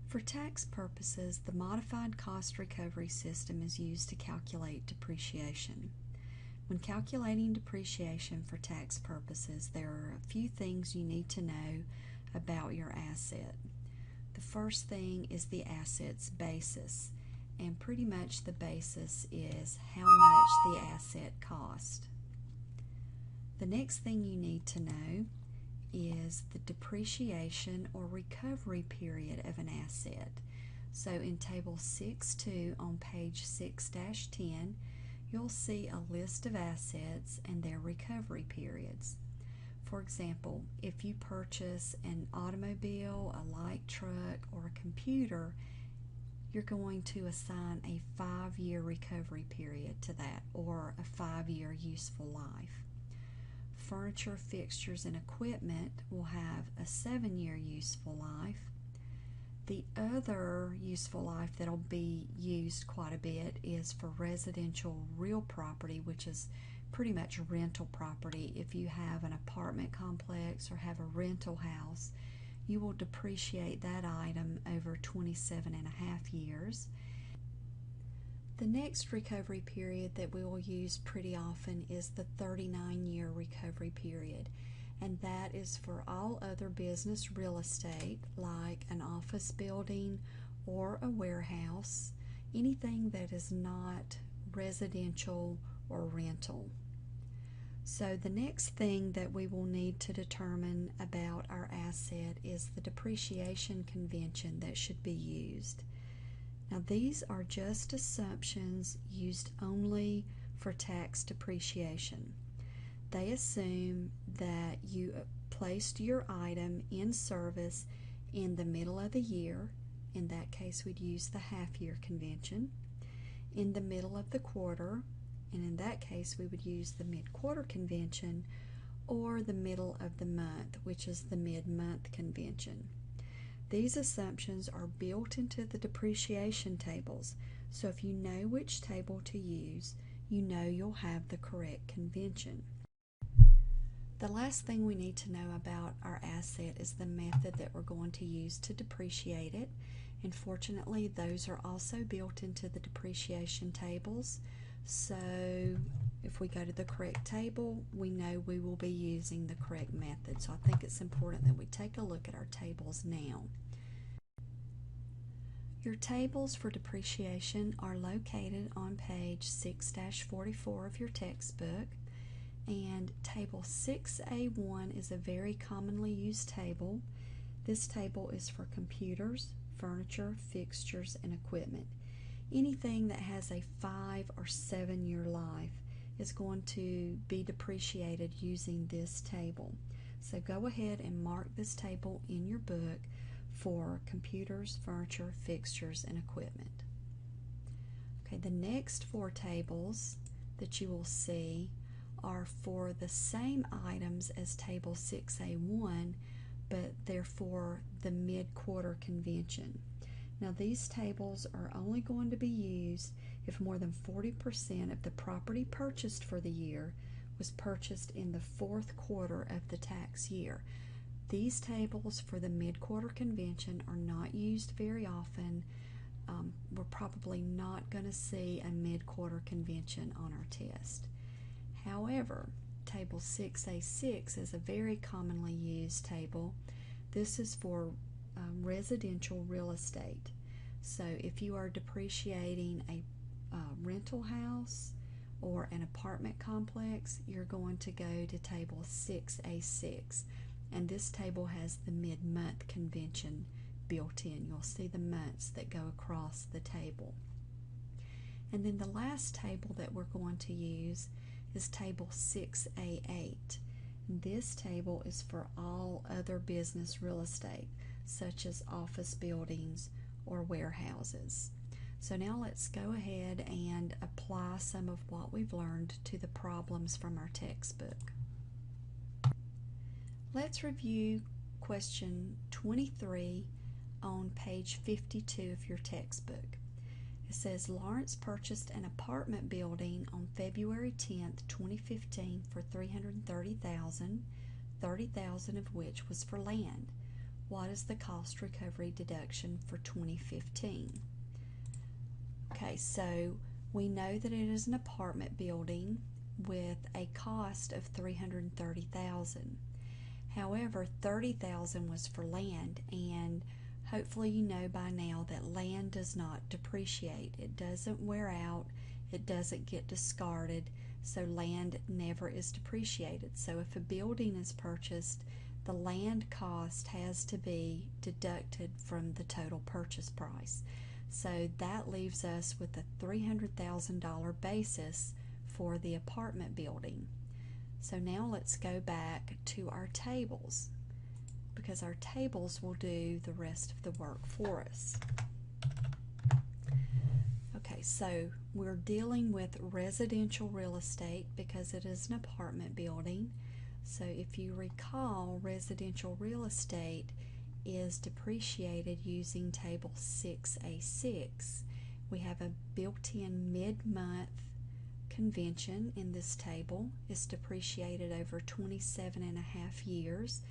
For tax purposes, the modified cost recovery system is used to calculate depreciation. When calculating depreciation for tax purposes, there are a few things you need to know about your asset. The first thing is the asset's basis, and pretty much the basis is how much the asset cost. The next thing you need to know is the depreciation or recovery period of an asset. So in Table 6.2 on page 6-10, you'll see a list of assets and their recovery periods. For example, if you purchase an automobile, a light truck, or a computer, you're going to assign a 5-year recovery period to that, or a 5-year useful life. Furniture, fixtures, and equipment will have a 7-year useful life. The other useful life that'll be used quite a bit is for residential real property, which is pretty much rental property. If you have an apartment complex or have a rental house, you will depreciate that item over 27.5 years. The next recovery period that we will use pretty often is the 39-year recovery period, and that is for all other business real estate like an office building or a warehouse, anything that is not residential or rental. So the next thing that we will need to determine about our asset is the depreciation convention that should be used. Now these are just assumptions used only for tax depreciation. They assume that you placed your item in service in the middle of the year. In that case, we'd use the half-year convention. In the middle of the quarter, and in that case, we would use the mid-quarter convention, or the middle of the month, which is the mid-month convention. These assumptions are built into the depreciation tables, so if you know which table to use, you know you'll have the correct convention. The last thing we need to know about our asset is the method that we're going to use to depreciate it, and fortunately those are also built into the depreciation tables. So if we go to the correct table, we know we will be using the correct method. So I think it's important that we take a look at our tables now. Your tables for depreciation are located on page 6-44 of your textbook, and table 6A1 is a very commonly used table. This table is for computers, furniture, fixtures, and equipment. Anything that has a 5 or 7 year life is going to be depreciated using this table. So go ahead and mark this table in your book for computers, furniture, fixtures, and equipment. Okay, the next 4 tables that you will see are for the same items as table 6A1, but they're for the mid-quarter convention. Now these tables are only going to be used if more than 40% of the property purchased for the year was purchased in the 4th quarter of the tax year. These tables for the mid-quarter convention are not used very often. We're probably not going to see a mid-quarter convention on our test. However, table 6A6 is a very commonly used table. This is for residential real estate. So if you are depreciating a rental house or an apartment complex, you're going to go to table 6A6, and this table has the mid-month convention built in. You'll see the months that go across the table. And then the last table that we're going to use is table 6A8. This table is for all other business real estate, such as office buildings or warehouses. So now let's go ahead and apply some of what we've learned to the problems from our textbook. Let's review question 23 on page 52 of your textbook. It says Lawrence purchased an apartment building on February 10th, 2015 for $330,000, $30,000 of which was for land. what is the cost recovery deduction for 2015? Okay, so we know that it is an apartment building with a cost of $330,000. However, $30,000 was for land, and hopefully you know by now that land does not depreciate. It doesn't wear out, it doesn't get discarded, so land never is depreciated. So if a building is purchased, the land cost has to be deducted from the total purchase price. So that leaves us with a $300,000 basis for the apartment building. So now let's go back to our tables, because our tables will do the rest of the work for us. Okay, so we're dealing with residential real estate because it is an apartment building. So if you recall, residential real estate is depreciated using table 6A6. We have a built-in mid-month convention in this table. It's depreciated over 27.5 years,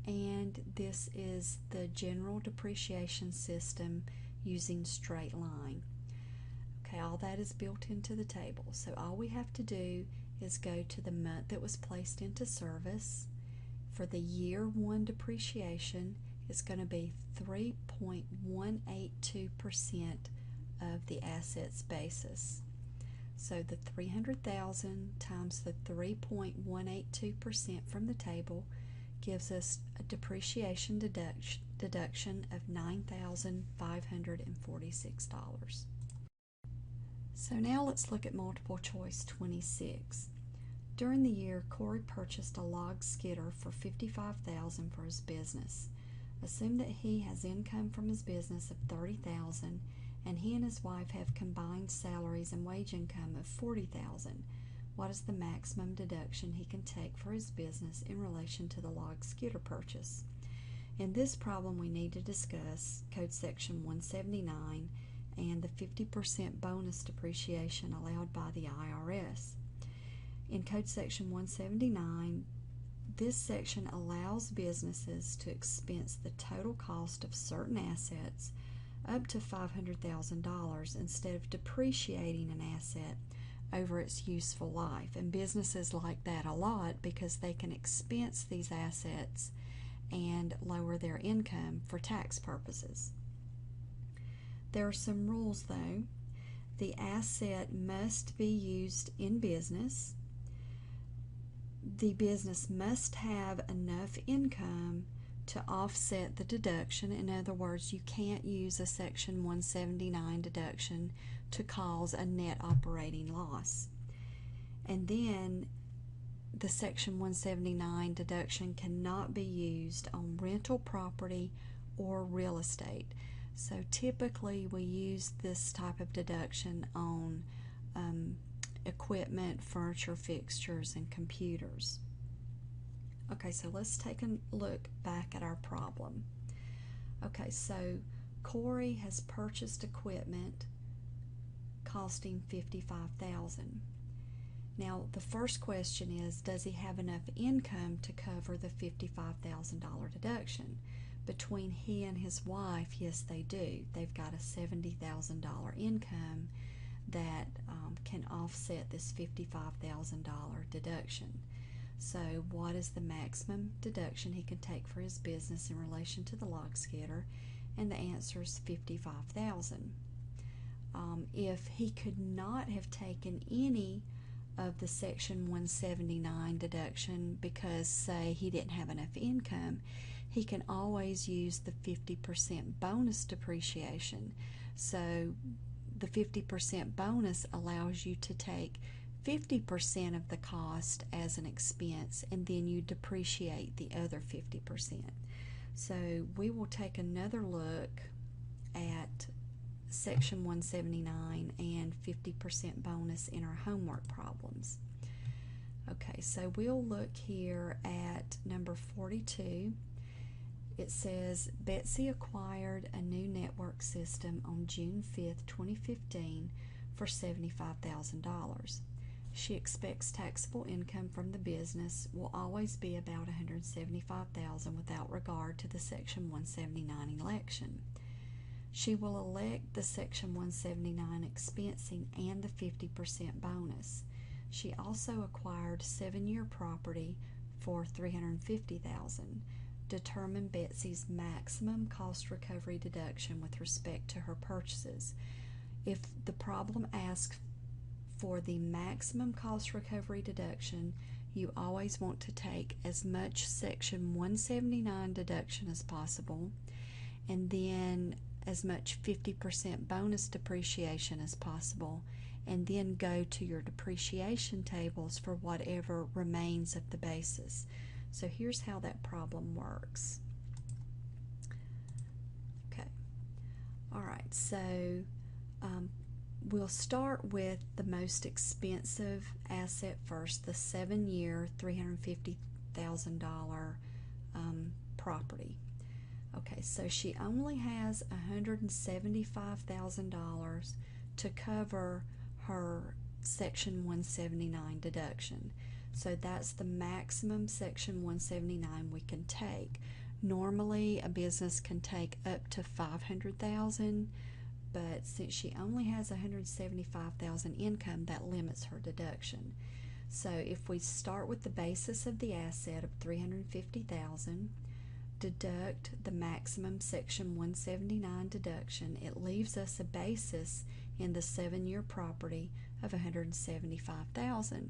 and this is the general depreciation system using straight line. Okay, all that is built into the table. So all we have to do is go to the month that was placed into service. For the year one depreciation, it's going to be 3.182% of the asset's basis. So the $300,000 times the 3.182% from the table gives us a depreciation deduction of $9,546. So now let's look at multiple choice 26. During the year, Corey purchased a log skidder for $55,000 for his business. Assume that he has income from his business of $30,000 and he and his wife have combined salaries and wage income of $40,000. What is the maximum deduction he can take for his business in relation to the log skidder purchase? In this problem, we need to discuss Code Section 179 and the 50% bonus depreciation allowed by the IRS. In Code Section 179, this section allows businesses to expense the total cost of certain assets up to $500,000 instead of depreciating an asset over its useful life. And businesses like that a lot because they can expense these assets and lower their income for tax purposes. There are some rules though. The asset must be used in business. The business must have enough income to offset the deduction. In other words, you can't use a Section 179 deduction to cause a net operating loss. And then the Section 179 deduction cannot be used on rental property or real estate. So typically we use this type of deduction on equipment, furniture, fixtures, and computers. Okay, so let's take a look back at our problem. Okay, so Corey has purchased equipment costing $55,000. Now, the first question is, does he have enough income to cover the $55,000 deduction? Between he and his wife, yes, they do. They've got a $70,000 income that can offset this $55,000 deduction. So what is the maximum deduction he can take for his business in relation to the log skidder? And the answer is $55,000. If he could not have taken any of the Section 179 deduction because, say, he didn't have enough income, he can always use the 50% bonus depreciation. So the 50% bonus allows you to take 50% of the cost as an expense, and then you depreciate the other 50%. So we will take another look at Section 179 and 50% bonus in our homework problems. Okay, so we'll look here at number 42. It says, Betsy acquired a new network system on June 5th, 2015 for $75,000. She expects taxable income from the business will always be about $175,000 without regard to the Section 179 election. She will elect the Section 179 expensing and the 50% bonus. She also acquired 7-year property for $350,000. Determine Betsy's maximum cost recovery deduction with respect to her purchases. If the problem asks for the maximum cost recovery deduction, you always want to take as much Section 179 deduction as possible, and then as much 50% bonus depreciation as possible, and then go to your depreciation tables for whatever remains of the basis. So here's how that problem works. Okay. Alright, so we'll start with the most expensive asset first, the 7-year, $350,000 property. Okay, so she only has $175,000 to cover her Section 179 deduction. So that's the maximum Section 179 we can take. Normally, a business can take up to $500,000, but since she only has $175,000 income, that limits her deduction. So if we start with the basis of the asset of $350,000, deduct the maximum Section 179 deduction, it leaves us a basis in the 7-year property of $175,000.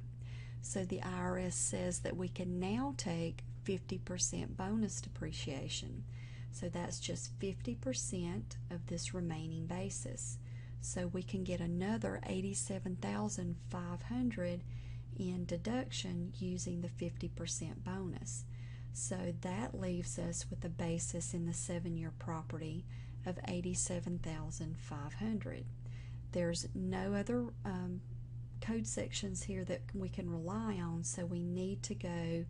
So the IRS says that we can now take 50% bonus depreciation. So that's just 50% of this remaining basis. So we can get another $87,500 in deduction using the 50% bonus. So that leaves us with a basis in the 7-year property of $87,500. There's no other code sections here that we can rely on, so we need to go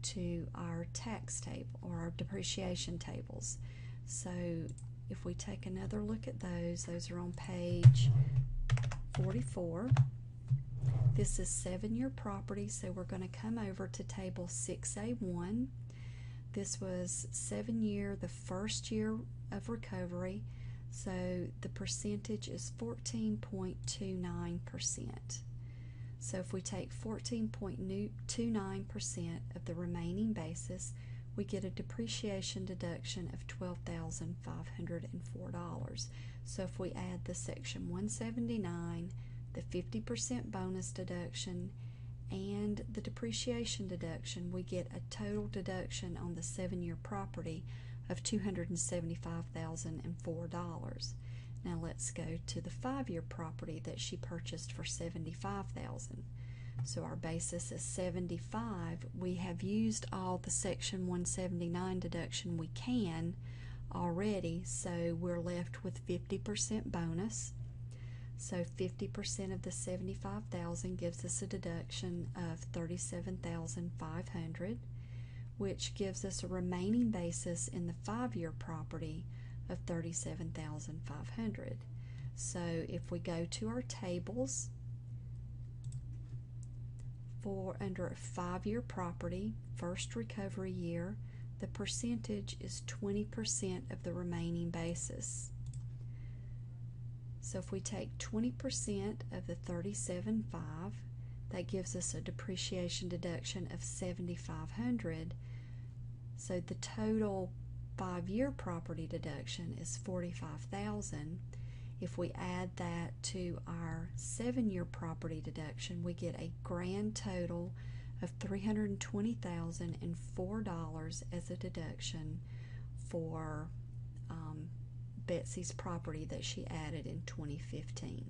to our tax table or our depreciation tables. So if we take another look at those are on page 44. This is 7-year property, so we're going to come over to table 6A1. This was 7-year, the first year of recovery, so the percentage is 14.29%. So if we take 14.29% of the remaining basis, we get a depreciation deduction of $12,504. So if we add the Section 179, the 50% bonus deduction, and the depreciation deduction, we get a total deduction on the 7-year property of $275,004. Now let's go to the 5-year property that she purchased for $75,000. So our basis is $75,000. We have used all the Section 179 deduction we can already, so we're left with 50% bonus. So 50% of the $75,000 gives us a deduction of $37,500, which gives us a remaining basis in the 5-year property of $37,500. So if we go to our tables for under a 5-year property, first recovery year, the percentage is 20% of the remaining basis. So if we take 20% of the $37,500, that gives us a depreciation deduction of $7,500. So the total 5-year property deduction is $45,000. If we add that to our 7-year property deduction, we get a grand total of $320,004 as a deduction for Betsy's property that she added in 2015.